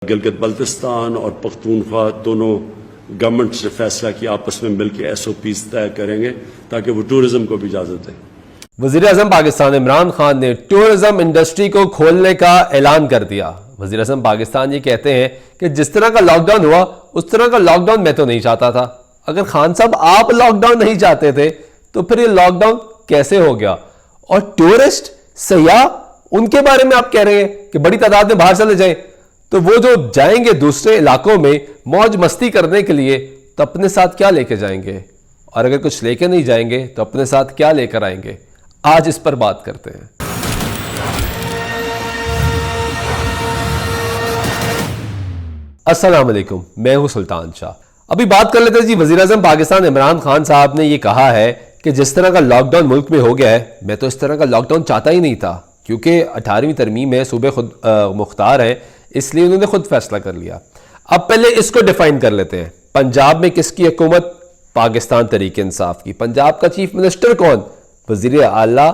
गिलगित बल्तिस्तान और पख्तूनख्वा दोनों गवर्नमेंट से फैसला किया आपस में मिलकर SOPs तय करेंगे ताकि वो टूरिज्म को भी इजाजत दें। वज़ीर-ए-आज़म पाकिस्तान इमरान खान ने टूरिज्म इंडस्ट्री को खोलने का ऐलान कर दिया। वज़ीर-ए-आज़म पाकिस्तान ये कहते हैं कि जिस तरह का लॉकडाउन हुआ उस तरह का लॉकडाउन मैं तो नहीं चाहता था। अगर खान साहब आप लॉकडाउन नहीं चाहते थे तो फिर ये लॉकडाउन कैसे हो गया? और टूरिस्ट सयाह उनके बारे में आप कह रहे हैं कि बड़ी तादाद में बाहर चले जाएं, तो वो जो जाएंगे दूसरे इलाकों में मौज मस्ती करने के लिए तो अपने साथ क्या लेके जाएंगे? और अगर कुछ लेके नहीं जाएंगे तो अपने साथ क्या लेकर आएंगे? आज इस पर बात करते हैं। अस्सलाम वालेकुम, मैं हूं सुल्तान शाह। अभी बात कर लेते हैं जी। वज़ीर-ए-आज़म पाकिस्तान इमरान खान साहब ने यह कहा है कि जिस तरह का लॉकडाउन मुल्क में हो गया है, मैं तो इस तरह का लॉकडाउन चाहता ही नहीं था, क्योंकि 18वीं तरमीम में सूबे खुद मुख्तार है, इसलिए उन्होंने खुद फैसला कर लिया। अब पहले इसको डिफाइन कर लेते हैं। पंजाब में किसकी हुकूमत? पाकिस्तान तहरीक इंसाफ की। पंजाब का चीफ मिनिस्टर कौन? वजीर आला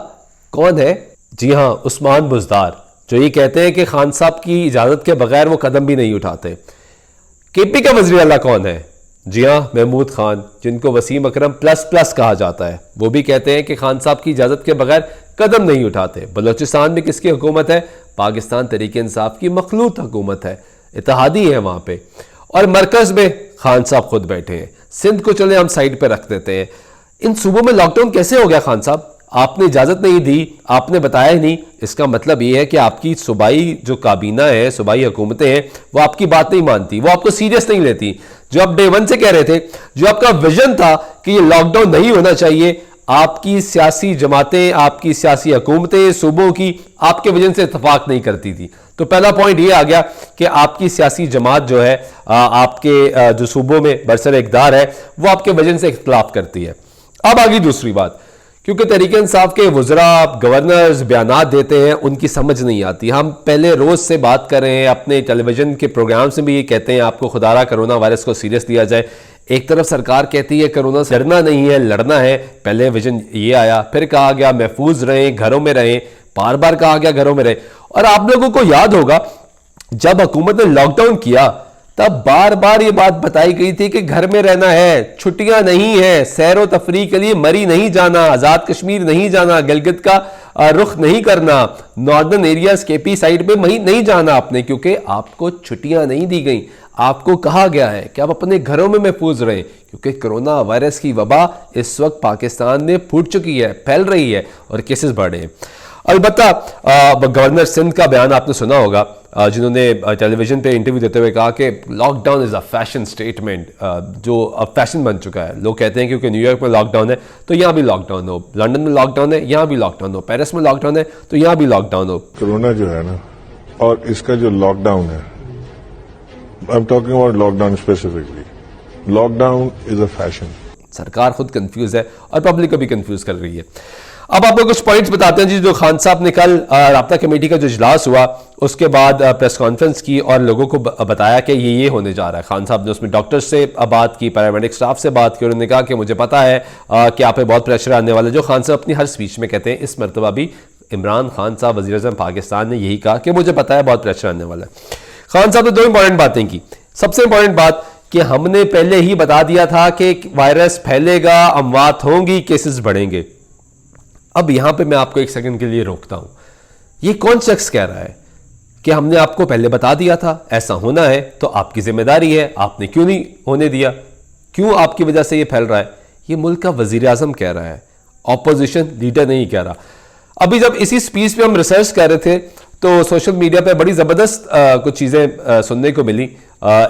कौन है? जी हां, उस्मान बुज़दार, जो ये कहते हैं कि खान साहब की इजाजत के बगैर वो कदम भी नहीं उठाते। KP का वजीर आला कौन है? जी हां, महमूद खान, जिनको वसीम अकरम ++ कहा जाता है। वो भी कहते हैं कि खान साहब की इजाजत के बगैर कदम नहीं उठाते। बलोचिस्तान में किसकी हुकूमत है? पाकिस्तान तहरीक इंसाफ की मखलूत हुकूमत है, इत्तेहादी है वहां पे। और मरकज में खान साहब खुद बैठे हैं। सिंध को चले हम साइड पे रख देते हैं। इन सूबों में लॉकडाउन कैसे हो गया? खान साहब, आपने इजाजत नहीं दी, आपने बताया ही नहीं। इसका मतलब यह है कि आपकी सूबाई जो काबीना है, सूबाई हुकूमतें हैं, वो आपकी बात नहीं मानती, वो आपको सीरियस नहीं लेती। जो आप डे 1 से कह रहे थे, जो आपका विजन था कि ये लॉकडाउन नहीं होना चाहिए, आपकी सियासी जमातें, आपकी सियासी हुकूमतें सूबों की आपके विजन से इत्तेफाक नहीं करती थी। तो पहला पॉइंट ये आ गया कि आपकी सियासी जमात जो है, आपके जो सूबों में बरसर इक़्तिदार है, वो आपके विजन से इख्तिलाफ करती है। अब आ गई दूसरी बात, क्योंकि तहरीक इंसाफ के वज़रा, गवर्नर्स बयानात देते हैं, उनकी समझ नहीं आती। हम पहले रोज़ से बात कर रहे हैं, अपने टेलीविज़न के प्रोग्राम से भी ये कहते हैं आपको खुदारा कोरोना वायरस को सीरियस लिया जाए। एक तरफ सरकार कहती है कोरोना से डरना नहीं है, लड़ना है। पहले विजन ये आया, फिर कहा गया महफूज रहें, घरों में रहें, बार बार कहा गया घरों में रहें। और आप लोगों को याद होगा जब हुकूमत ने लॉकडाउन किया तब बार बार ये बात बताई गई थी कि घर में रहना है, छुट्टियां नहीं है, सैर व तफरीह के लिए मरी नहीं जाना, आजाद कश्मीर नहीं जाना, गिलगित का रुख नहीं करना, नॉर्दर्न एरियाज KP साइड पे नहीं जाना आपने, क्योंकि आपको छुट्टियां नहीं दी गई। आपको कहा गया है कि आप अपने घरों में महफूज रहें, क्योंकि कोरोना वायरस की वबा इस वक्त पाकिस्तान में फूट चुकी है, फैल रही है और केसेस बढ़ रहे हैं। अलबत्ता गवर्नर सिंध का बयान आपने सुना होगा, जिन्होंने टेलीविजन पे इंटरव्यू देते हुए कहा कि lockdown is a fashion statement, जो अब फैशन बन चुका है। लोग कहते हैं क्योंकि न्यूयॉर्क में लॉकडाउन है तो यहाँ भी लॉकडाउन हो, लंदन में लॉकडाउन है यहाँ भी लॉकडाउन हो, पेरिस में लॉकडाउन है तो यहाँ भी लॉकडाउन हो। कोरोना जो है ना, और इसका जो लॉकडाउन है, I am talking about lockdown specifically, lockdown is a fashion. सरकार खुद कंफ्यूज है और पब्लिक को भी कंफ्यूज कर रही है। अब आपको कुछ पॉइंट्स बताते हैं जी। जो खान साहब ने कल राब्ता कमेटी का जो इजलास हुआ उसके बाद प्रेस कॉन्फ्रेंस की और लोगों को बताया कि ये होने जा रहा है। खान साहब ने उसमें डॉक्टर्स से बात की, पैरामेडिक स्टाफ से बात की। उन्होंने कहा कि मुझे पता है कि आप पे बहुत प्रेशर आने वाला है, जो खान साहब अपनी हर स्पीच में कहते हैं। इस मरतबा भी इमरान खान साहब वज़ीर-ए-आज़म पाकिस्तान ने यही कहा कि मुझे पता है बहुत प्रेशर आने वाला है। खान साहब ने 2 इंपॉर्टेंट बातें की। सबसे इंपॉर्टेंट बात कि हमने पहले ही बता दिया था कि वायरस फैलेगा, अमवात होंगी, केसेस बढ़ेंगे। अब यहां पे मैं आपको 1 सेकंड के लिए रोकता हूं। ये कौन शख्स कह रहा है कि हमने आपको पहले बता दिया था, ऐसा होना है तो आपकी जिम्मेदारी है, आपने क्यों नहीं होने दिया, क्यों आपकी वजह से ये फैल रहा है? ये मुल्क का वजीर-ए-आज़म कह रहा है, ऑपोजिशन लीडर नहीं कह रहा। अभी जब इसी स्पीच पे हम रिसर्च कर रहे थे तो सोशल मीडिया पे बड़ी ज़बरदस्त कुछ चीज़ें सुनने को मिली।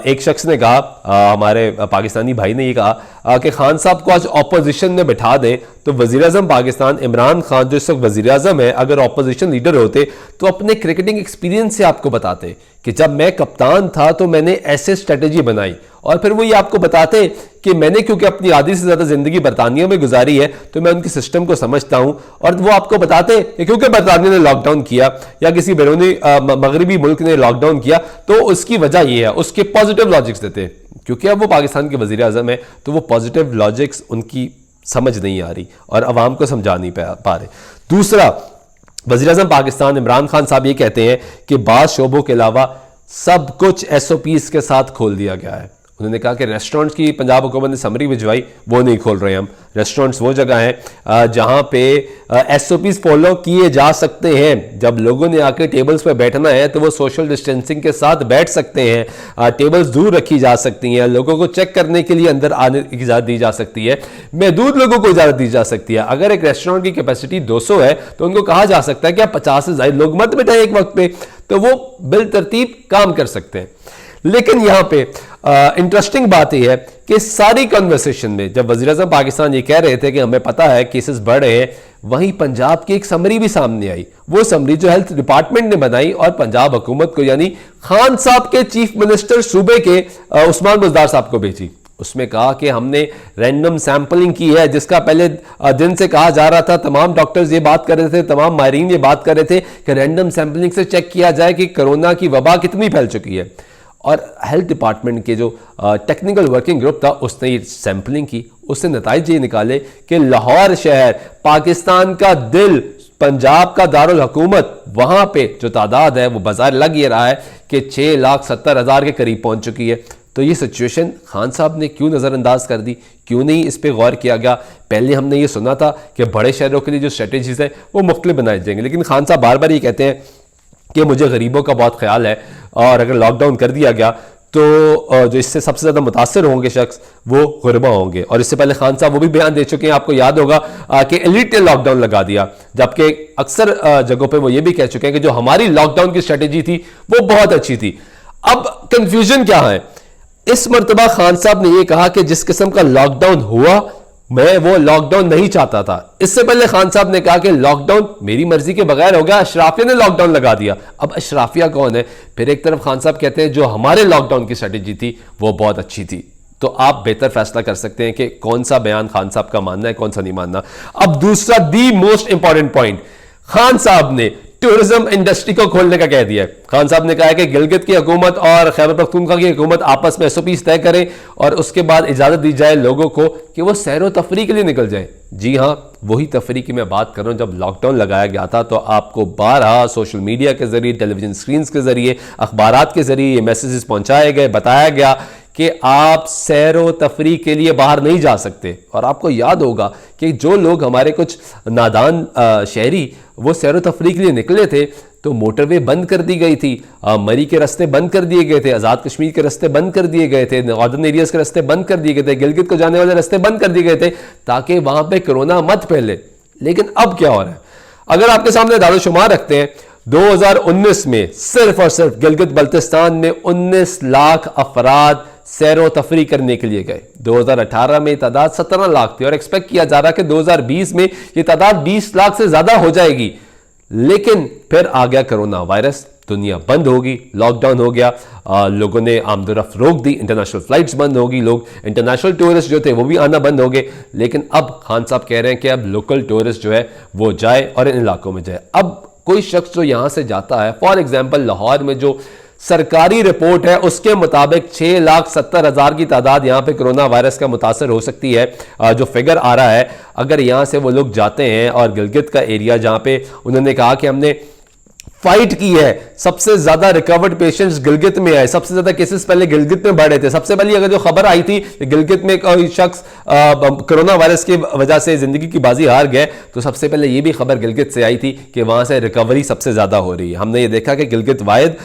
एक शख्स ने कहा, हमारे पाकिस्तानी भाई ने ये कहा कि खान साहब को आज ऑपोजिशन में बिठा दें तो वज़ीर-ए-आज़म पाकिस्तान इमरान खान जो इस वक्त वज़ीर-ए-आज़म है, अगर ऑपोजिशन लीडर होते तो अपने क्रिकेटिंग एक्सपीरियंस से आपको बताते कि जब मैं कप्तान था तो मैंने ऐसे स्ट्रेटेजी बनाई, और फिर वो ये आपको बताते कि मैंने क्योंकि अपनी आधी से ज़्यादा ज़िंदगी बरतानिया में गुजारी है तो मैं उनके सिस्टम को समझता हूँ। और वो आपको बताते कि क्योंकि बरतानिया ने लॉकडाउन किया या किसी बैरूनी मगरबी मुल्क ने लॉकडाउन किया तो उसकी वजह ये है, उसके पॉजिटिव लॉजिक्स देते। क्योंकि अब वो पाकिस्तान के वज़ीर-ए-आज़म है तो वो पॉजिटिव लॉजिक्स उनकी समझ नहीं आ रही और अवाम को समझा नहीं पा रहे। दूसरा, वज़ीर-ए-आज़म पाकिस्तान इमरान खान साहब ये कहते हैं कि बाज़ शोबों के अलावा सब कुछ एसओपीज के साथ खोल दिया गया है। उन्होंने कहा कि रेस्टोरेंट्स की पंजाब हुकूमत ने समरी भिजवाई, वो नहीं खोल रहे हम। रेस्टोरेंट्स वो जगह हैं जहां पे एसओपीज फॉलो किए जा सकते हैं। जब लोगों ने आके टेबल्स पे बैठना है तो वो सोशल डिस्टेंसिंग के साथ बैठ सकते हैं, टेबल्स दूर रखी जा सकती हैं, लोगों को चेक करने के लिए अंदर आने की इजाजत दी जा सकती है, महदूद लोगों को इजाजत दी जा सकती है। अगर एक रेस्टोरेंट की कैपेसिटी 200 है तो उनको कहा जा सकता है कि आप 50 से ज्यादा लोग मत बैठाएं एक वक्त पे, तो वो बिल तरतीब काम कर सकते हैं। लेकिन यहां पे इंटरेस्टिंग बात यह है कि सारी कन्वर्सेशन में जब वज़ीर-ए-आज़म पाकिस्तान ये कह रहे थे कि हमें पता है केसेस बढ़ रहे हैं, वहीं पंजाब की एक समरी भी सामने आई। वो समरी जो हेल्थ डिपार्टमेंट ने बनाई और पंजाब हुकूमत को यानी खान साहब के चीफ मिनिस्टर सूबे के उस्मान बुज़दार साहब को भेजी। उसमें कहा कि हमने रैंडम सैंपलिंग की है, जिसका पहले दिन से कहा जा रहा था, तमाम डॉक्टर्स ये बात कर रहे थे, तमाम माहिरीन ये बात कर रहे थे कि रैंडम सैंपलिंग से चेक किया जाए कि कोरोना की वबा कितनी फैल चुकी है। और हेल्थ डिपार्टमेंट के जो टेक्निकल वर्किंग ग्रुप था उसने ये सैंपलिंग की, उससे नतीजे ये निकाले कि लाहौर शहर, पाकिस्तान का दिल, पंजाब का दारुल हुकूमत, वहां पे जो तादाद है वो बाजार लग ये रहा है कि 6,70,000 के करीब पहुंच चुकी है। तो ये सिचुएशन खान साहब ने क्यों नज़रअंदाज कर दी, क्यों नहीं इस पर गौर किया गया? पहले हमने ये सुना था कि बड़े शहरों के लिए जो स्ट्रेटेजीज है वो मुख्तलिफ बनाए जाएंगे, लेकिन खान साहब बार बार ये कहते हैं कि मुझे गरीबों का बहुत ख्याल है और अगर लॉकडाउन कर दिया गया तो जो इससे सबसे ज़्यादा मुतासर होंगे शख्स वो गुरबा होंगे। और इससे पहले खान साहब वो भी बयान दे चुके हैं, आपको याद होगा कि एलिट ने लॉकडाउन लगा दिया, जबकि अक्सर जगहों पे वो ये भी कह चुके हैं कि जो हमारी लॉकडाउन की स्ट्रेटेजी थी वो बहुत अच्छी थी। अब कंफ्यूजन क्या है? इस मरतबा खान साहब ने यह कहा कि जिस किस्म का लॉकडाउन हुआ मैं वो लॉकडाउन नहीं चाहता था। इससे पहले खान साहब ने कहा कि लॉकडाउन मेरी मर्जी के बगैर हो गया, अशराफिया ने लॉकडाउन लगा दिया। अब अशराफिया कौन है? फिर एक तरफ खान साहब कहते हैं जो हमारे लॉकडाउन की स्ट्रेटेजी थी वो बहुत अच्छी थी। तो आप बेहतर फैसला कर सकते हैं कि कौन सा बयान खान साहब का मानना है, कौन सा नहीं मानना। अब दूसरा the most important point, Khan साहब ने टूरिज्म इंडस्ट्री को खोलने का कह दिया है। खान साहब ने कहा है कि गिलगित की हुकूमत और खैबर पख्तूनख्वा की हुकूमत आपस में एसओपीज तय करें और उसके बाद इजाजत दी जाए लोगों को कि वो सैरो तफरी के लिए निकल जाए। जी हां, वही तफरी की मैं बात कर रहा हूं। जब लॉकडाउन लगाया गया था तो आपको बारहा सोशल मीडिया के जरिए, टेलीविजन स्क्रीन के जरिए, अखबारात के जरिए ये मैसेजेस पहुंचाए गए, बताया गया कि आप सैरो तफरी के लिए बाहर नहीं जा सकते। और आपको याद होगा कि जो लोग हमारे कुछ नादान शहरी वो सैरो तफरी के लिए निकले थे तो मोटरवे बंद कर दी गई थी, मरी के रास्ते बंद कर दिए गए थे, आज़ाद कश्मीर के रास्ते बंद कर दिए गए थे, नॉर्दर्न एरियाज के रास्ते बंद कर दिए गए थे, गिलगित को जाने वाले रास्ते बंद कर दिए गए थे ताकि वहां पे कोरोना मत फैले। लेकिन अब क्या हो रहा है? अगर आपके सामने दारोशुमार रखते हैं, 2019 में सिर्फ और सिर्फ गिलगित बल्तिस्तान में 19 लाख अफराद सैरो तफरी करने के लिए गए। 2018 में तादाद 17 लाख थी और एक्सपेक्ट किया जा रहा है कि 2020 में यह तादाद 20 लाख से ज्यादा हो जाएगी। लेकिन फिर आ गया कोरोना वायरस, दुनिया बंद होगी, लॉकडाउन हो गया, लोगों ने आमदोरफ्त रोक दी, इंटरनेशनल फ्लाइट्स बंद होगी, लोग इंटरनेशनल टूरिस्ट जो थे वो भी आना बंद हो गए। लेकिन अब खान साहब कह रहे हैं कि अब लोकल टूरिस्ट जो है वो जाए और इन इलाकों में जाए। अब कोई शख्स जो यहां से जाता है, फॉर एग्जाम्पल लाहौर में जो सरकारी रिपोर्ट है उसके मुताबिक 6,70,000 की तादाद यहां पे कोरोना वायरस का मुतासर हो सकती है। जो फिगर आ रहा है, अगर यहां से वो लोग जाते हैं और गिलगित का एरिया जहां पे उन्होंने कहा कि हमने फाइट की है, सबसे ज्यादा रिकवर्ड पेशेंट्स गिलगित में आए, सबसे ज्यादा केसेस पहले गिलगित में बढ़े थे। सबसे पहले अगर जो खबर आई थी कि गिलगित में कोई शख्स कोरोना वायरस की वजह से जिंदगी की बाजी हार गए, तो सबसे पहले ये भी खबर गिलगित से आई थी कि वहां से रिकवरी सबसे ज्यादा हो रही है। हमने ये देखा कि गिलगित वाहिद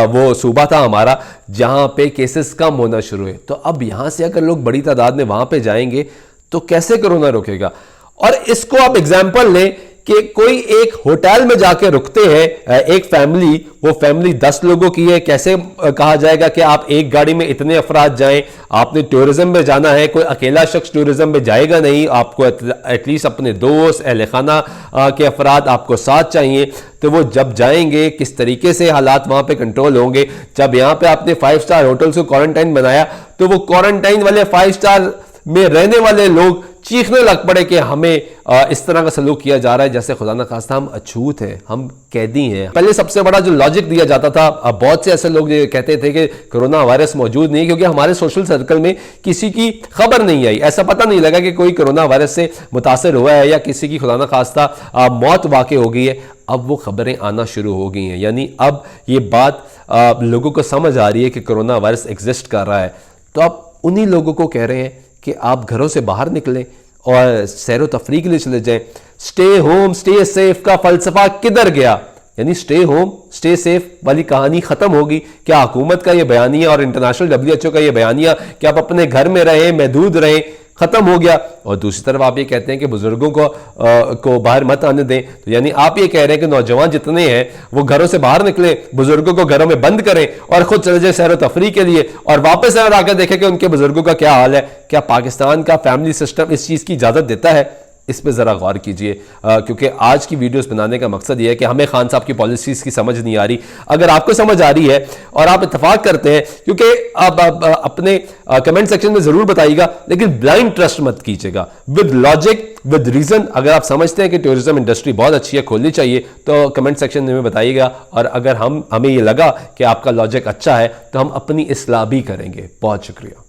वो सूबा था हमारा जहां पे केसेस कम होना शुरू हुए। तो अब यहां से अगर लोग बड़ी तादाद में वहां पे जाएंगे तो कैसे कोरोना रुकेगा? और इसको आप एग्जाम्पल लें कि कोई एक होटल में जाके रुकते हैं एक फैमिली, वो फैमिली 10 लोगों की है, कैसे कहा जाएगा कि आप एक गाड़ी में इतने अफराद जाएं? आपने टूरिज्म में जाना है, कोई अकेला शख्स टूरिज्म में जाएगा नहीं, आपको एटलीस्ट अपने दोस्त, अहले खाना के अफराद आपको साथ चाहिए। तो वो जब जाएंगे किस तरीके से हालात वहां पे कंट्रोल होंगे? जब यहां पे आपने 5 स्टार होटल्स को क्वारंटाइन बनाया तो वो क्वारंटाइन वाले 5 स्टार में रहने वाले लोग चीखने लग पड़े कि हमें इस तरह का सलूक किया जा रहा है जैसे खुदा न खास्ता हम अछूत हैं, हम कैदी हैं। पहले सबसे बड़ा जो लॉजिक दिया जाता था, बहुत से ऐसे लोग ये कहते थे कि कोरोना वायरस मौजूद नहीं, क्योंकि हमारे सोशल सर्कल में किसी की खबर नहीं आई, ऐसा पता नहीं लगा कि कोई कोरोना वायरस से मुतासर हुआ है या किसी की खुदा न खास्ता मौत वाक़ई हो गई है। अब वो खबरें आना शुरू हो गई हैं, यानी अब ये बात लोगों को समझ आ रही है कि कोरोना वायरस एग्जिस्ट कर रहा है, तो आप उन्हीं लोगों को कह रहे हैं कि आप घरों से बाहर निकलें और सैर व तफरीह के लिए चले जाएं। स्टे होम स्टे सेफ का फलसफा किधर गया? यानी स्टे होम स्टे सेफ वाली कहानी खत्म होगी क्या? हुकूमत का ये बयानिया और इंटरनेशनल WHO का ये बयानिया कि आप अपने घर में रहें, महदूद रहें, खत्म हो गया। और दूसरी तरफ आप ये कहते हैं कि बुजुर्गों को बाहर मत आने दें। तो यानी आप ये कह रहे हैं कि नौजवान जितने हैं वो घरों से बाहर निकले, बुजुर्गों को घरों में बंद करें और खुद चले जाए सैर व तफरीह के लिए, और वापस आकर देखें कि उनके बुजुर्गों का क्या हाल है। क्या पाकिस्तान का फैमिली सिस्टम इस चीज़ की इजाज़त देता है? इस पे ज़रा गौर कीजिए, क्योंकि आज की वीडियोस बनाने का मकसद ये है कि हमें खान साहब की पॉलिसीज़ की समझ नहीं आ रही। अगर आपको समझ आ रही है और आप इत्तेफाक करते हैं, क्योंकि आप अपने कमेंट सेक्शन में ज़रूर बताइएगा, लेकिन ब्लाइंड ट्रस्ट मत कीजिएगा, विद लॉजिक विद रीज़न। अगर आप समझते हैं कि टूरिज्म इंडस्ट्री बहुत अच्छी है, खोलनी चाहिए, तो कमेंट सेक्शन में बताइएगा। और अगर हमें ये लगा कि आपका लॉजिक अच्छा है तो हम अपनी इस्लाह भी करेंगे। बहुत शुक्रिया।